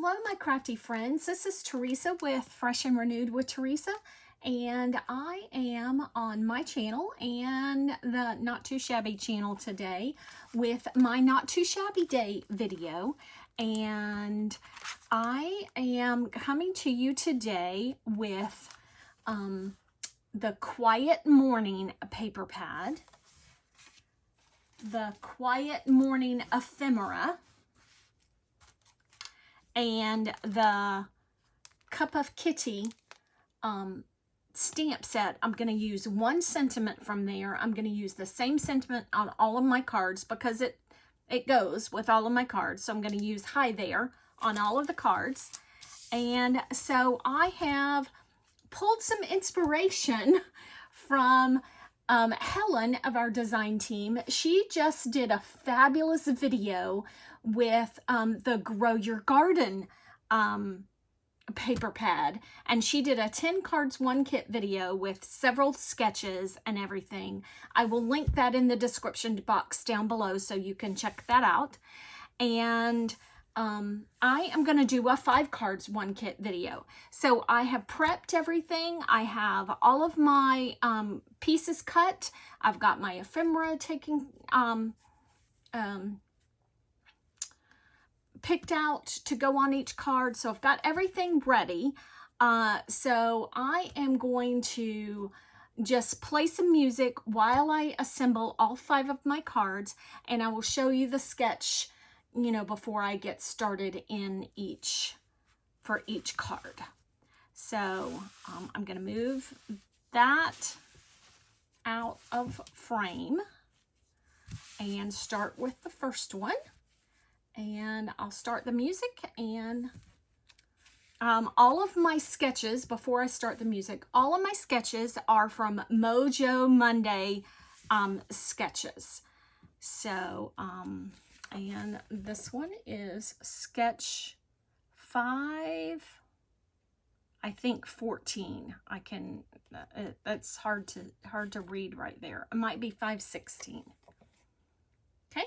Hello, my crafty friends. This is Teresa with Fresh and Renewed with Teresa, and I am on my channel and the Not Too Shabby channel today with my Not Too Shabby Day video. And I am coming to you today with the Quiet Morning paper pad, the Quiet Morning ephemera, and the Cup of Kitty stamp set. I'm going to use one sentiment from there. I'm going to use the same sentiment on all of my cards because it goes with all of my cards. So I'm going to use hi there on all of the cards. And so I have pulled some inspiration from Helen of our design team. She just did a fabulous video with the Grow Your Garden paper pad, and she did a 10 cards 1 kit video with several sketches and everything. I will link that in the description box down below so you can check that out. And I am going to do a 5 cards 1 kit video. So I have prepped everything. I have all of my pieces cut. I've got my ephemera taken picked out to go on each card. So I've got everything ready. So I am going to just play some music while I assemble all 5 of my cards, and I will show you the sketch, you know, before I get started in for each card. So I'm going to move that out of frame and start with the first one. And I'll start the music, and all of my sketches, before I start the music, all of my sketches are from Mojo Monday sketches. So, and this one is sketch 5, I think 14. I can, that's hard to read right there. It might be 516. Okay.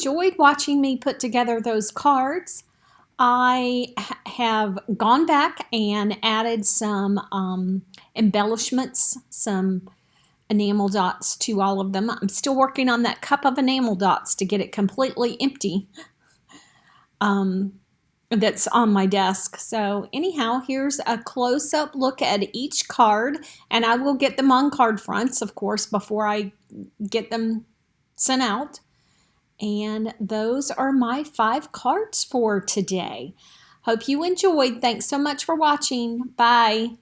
enjoyed watching me put together those cards. I have gone back and added some embellishments, some enamel dots to all of them. I'm still working on that cup of enamel dots to get it completely empty. That's on my desk. So anyhow, here's a close-up look at each card, and I will get them on card fronts, of course, before I get them sent out. And those are my 5 cards for today. Hope you enjoyed. Thanks so much for watching. Bye.